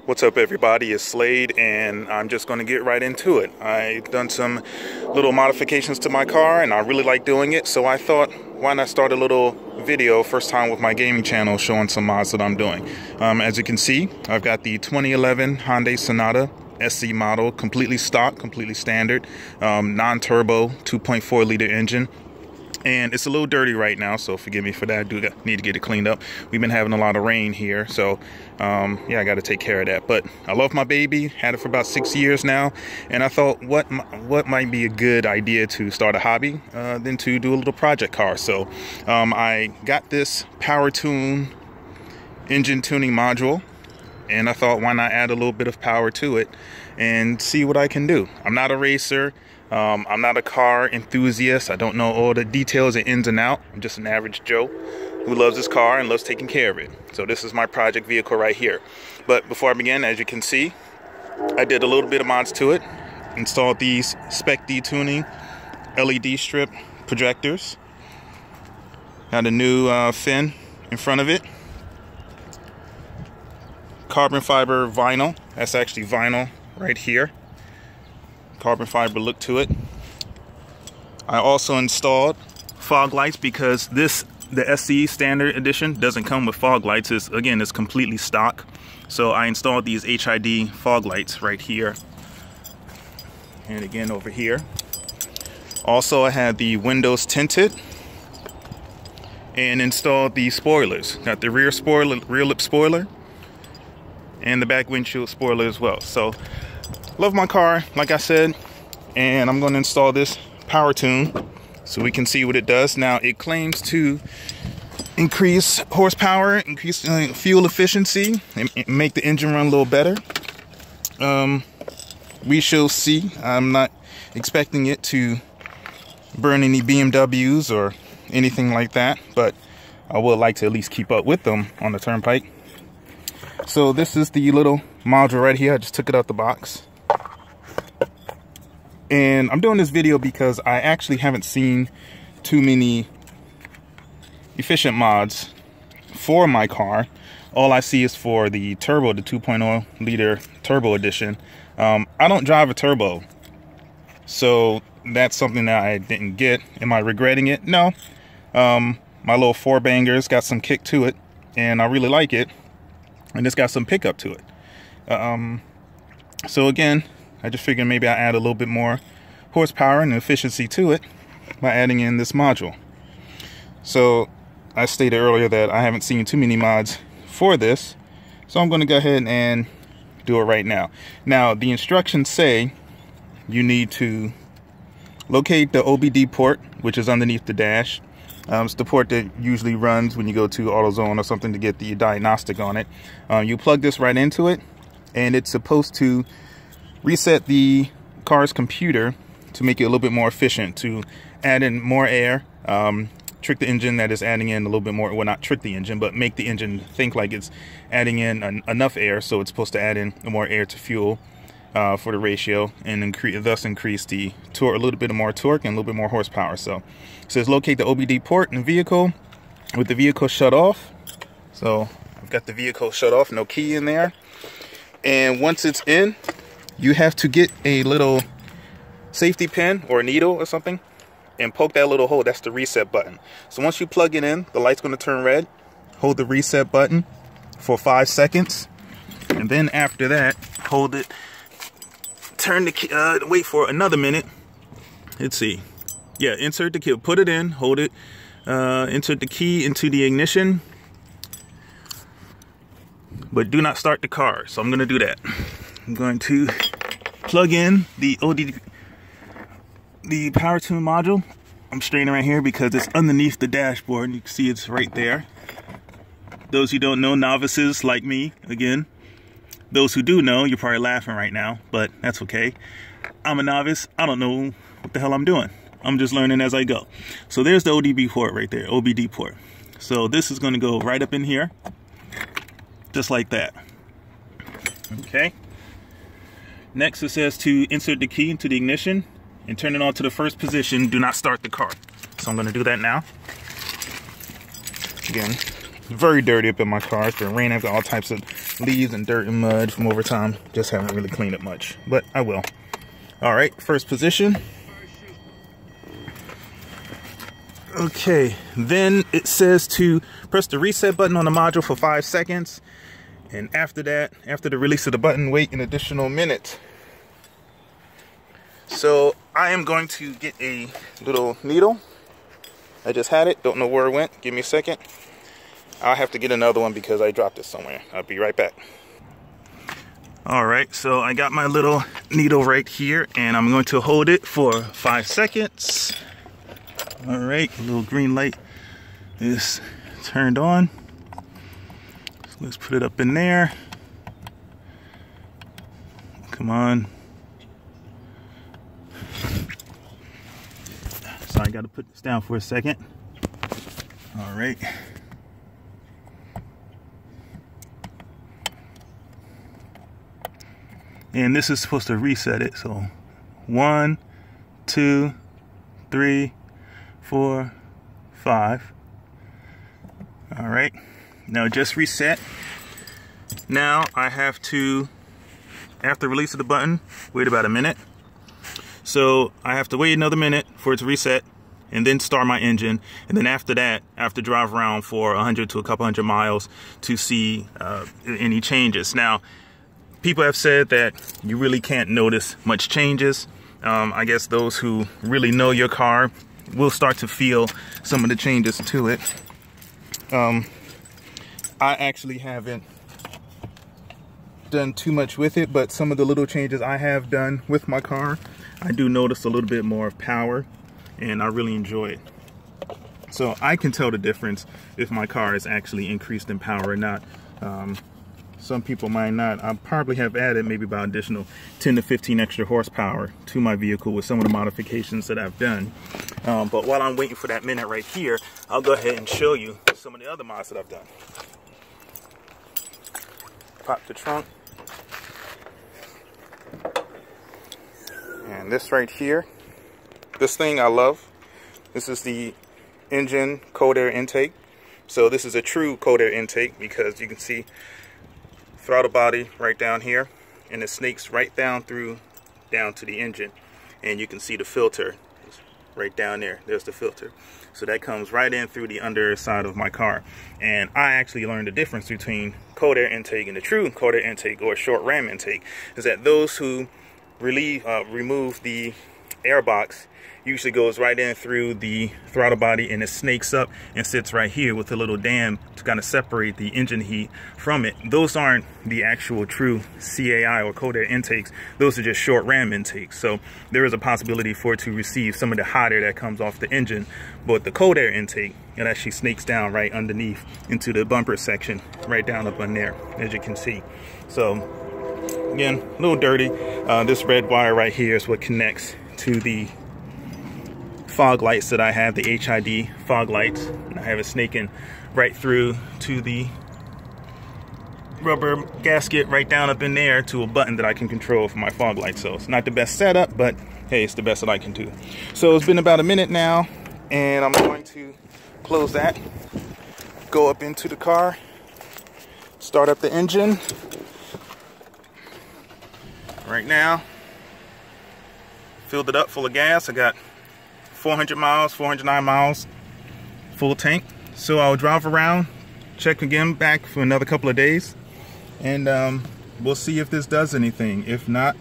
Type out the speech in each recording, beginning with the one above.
What's up, everybody? It's Slade, and I'm just going to get right into it. I've done some little modifications to my car, and I really like doing it, so I thought, why not start a little video, first time with my gaming channel, showing some mods that I'm doing. As you can see, I've got the 2011 Hyundai Sonata SC model, completely stock, completely standard, non-turbo, 2.4 liter engine. And it's a little dirty right now, so forgive me for that. I do need to get it cleaned up. We've been having a lot of rain here, so yeah, I got to take care of that. But I love my baby. Had it for about 6 years now, and I thought, what might be a good idea to start a hobby than to do a little project car. So I got this Powertune Engine Tuning module, and I thought, why not add a little bit of power to it and see what I can do. I'm not a racer. I'm not a car enthusiast. I don't know all the details and ins and outs. I'm just an average Joe who loves his car and loves taking care of it. So this is my project vehicle right here. But before I begin, as you can see, I did a little bit of mods to it. Installed these Spec D Tuning LED strip projectors. Got a new fin in front of it. Carbon fiber vinyl. That's actually vinyl right here. Carbon fiber look to it. I also installed fog lights because the SC Standard Edition doesn't come with fog lights. It's completely stock. So I installed these HID fog lights right here. And again over here. Also, I had the windows tinted and installed the spoilers. Got the rear lip spoiler and the back windshield spoiler as well. So love my car, like I said, and I'm going to install this Powertune so we can see what it does. Now, it claims to increase horsepower, increase fuel efficiency, and make the engine run a little better. We shall see. I'm not expecting it to burn any BMWs or anything like that, but I would like to at least keep up with them on the turnpike. So this is the little module right here. I just took it out the box. And I'm doing this video because I actually haven't seen too many efficient mods for my car. All I see is for the turbo, the 2.0 liter turbo edition. I don't drive a turbo, so that's something that I didn't get. Am I regretting it? No. My little four banger's got some kick to it, and I really like it. And it's got some pickup to it. So again, I just figured maybe I add a little bit more horsepower and efficiency to it by adding in this module. So I stated earlier that I haven't seen too many mods for this, so I'm going to go ahead and do it right now. Now, the instructions say you need to locate the OBD port, which is underneath the dash. It's the port that usually runs when you go to AutoZone or something to get the diagnostic on it. You plug this right into it, and it's supposed to reset the car's computer to make it a little bit more efficient, to add in more air, trick the engine that is adding in a little bit more, well, not trick the engine, but make the engine think like it's adding in enough air, so it's supposed to add in more air to fuel for the ratio, and thus increase the torque, a little bit more torque and a little bit more horsepower. So it says locate the OBD port in the vehicle with the vehicle shut off. So I've got the vehicle shut off, no key in there. And once it's in, you have to get a little safety pin or a needle or something and poke that little hole. That's the reset button. So once you plug it in, the light's going to turn red. Hold the reset button for 5 seconds, and then after that, hold it. Turn the key. Wait for another minute. Let's see. Yeah, insert the key. Put it in. Hold it. Insert the key into the ignition, but do not start the car. So I'm going to do that. I'm going to plug in the Powertune module. I'm straightening right here because it's underneath the dashboard. You can see it's right there. Those who don't know, novices like me, again. Those who do know, you're probably laughing right now, but that's okay. I'm a novice. I don't know what the hell I'm doing. I'm just learning as I go. So there's the OBD port right there, OBD port. So this is going to go right up in here, just like that. Okay. Next, it says to insert the key into the ignition and turn it on to the first position. Do not start the car. So I'm going to do that now. Again, very dirty up in my car. It's been raining. I've got all types of leaves and dirt and mud from over time. Just haven't really cleaned it much, but I will. All right, first position. Okay, then it says to press the reset button on the module for 5 seconds. And after that, after the release of the button, wait an additional minute. So I am going to get a little needle. I just had it, don't know where it went. Give me a second. I'll have to get another one because I dropped it somewhere. I'll be right back. All right, so I got my little needle right here and I'm going to hold it for 5 seconds. All right, the little green light is turned on. So let's put it up in there. Come on. So I got to put this down for a second. All right. And this is supposed to reset it. So 1, 2, 3, 4, 5. All right. Now just reset. Now I have to, after release of the button, wait about a minute. So I have to wait another minute for it to reset and then start my engine. And then after that, I have to drive around for 100 to a couple hundred miles to see any changes. Now, people have said that you really can't notice much changes. I guess those who really know your car will start to feel some of the changes to it. I actually haven't done too much with it, but some of the little changes I have done with my car, I do notice a little bit more of power, and I really enjoy it. So I can tell the difference if my car is actually increased in power or not. Some people might not. I probably have added maybe about additional 10 to 15 extra horsepower to my vehicle with some of the modifications that I've done. But while I'm waiting for that minute right here, I'll go ahead and show you some of the other mods that I've done. Pop the trunk. And this right here, this thing I love. This is the engine cold air intake. So this is a true cold air intake because you can see throttle body right down here, and it snakes right down through down to the engine, and you can see the filter right down there. There's the filter, so that comes right in through the underside of my car. And I actually learned the difference between cold air intake and the true cold air intake or short ram intake is that those who remove the air box usually goes right in through the throttle body, and it snakes up and sits right here with a little dam to kind of separate the engine heat from it. Those aren't the actual true CAI or cold air intakes. Those are just short ram intakes. So there is a possibility for it to receive some of the hot air that comes off the engine. But the cold air intake, it actually snakes down right underneath into the bumper section, right down up in there, as you can see. So again, a little dirty. This red wire right here is what connects to the fog lights that I have, the HID fog lights, and I have it snaking right through to the rubber gasket right down up in there to a button that I can control for my fog lights. So it's not the best setup, but hey, it's the best that I can do. So it's been about a minute now, and I'm going to close that, go up into the car, start up the engine. Right now, filled it up full of gas. I got 400 miles, 409 miles, full tank. So I'll drive around, check again back for another couple of days, and we'll see if this does anything. If not,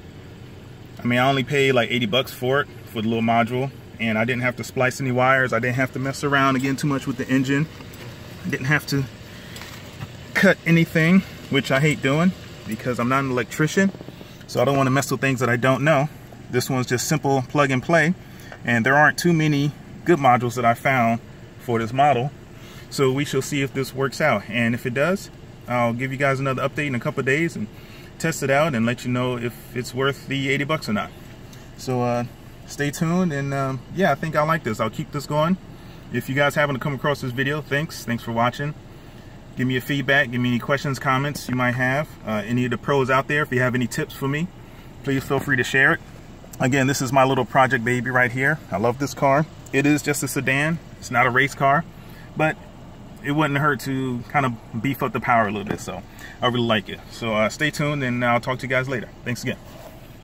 I mean, I only paid like 80 bucks for it, for the little module, and I didn't have to splice any wires. I didn't have to mess around again too much with the engine. I didn't have to cut anything, which I hate doing because I'm not an electrician, so I don't want to mess with things that I don't know. This one's just simple plug and play. And there aren't too many good modules that I found for this model. So we shall see if this works out. And if it does, I'll give you guys another update in a couple of days and test it out and let you know if it's worth the 80 bucks or not. So stay tuned, and yeah, I think I like this. I'll keep this going. If you guys happen to come across this video, thanks for watching. Give me your feedback, give me any questions, comments you might have. Any of the pros out there, if you have any tips for me, please feel free to share it. Again, this is my little project baby right here. I love this car. It is just a sedan. It's not a race car, but it wouldn't hurt to kind of beef up the power a little bit. So I really like it. So stay tuned, and I'll talk to you guys later. Thanks again.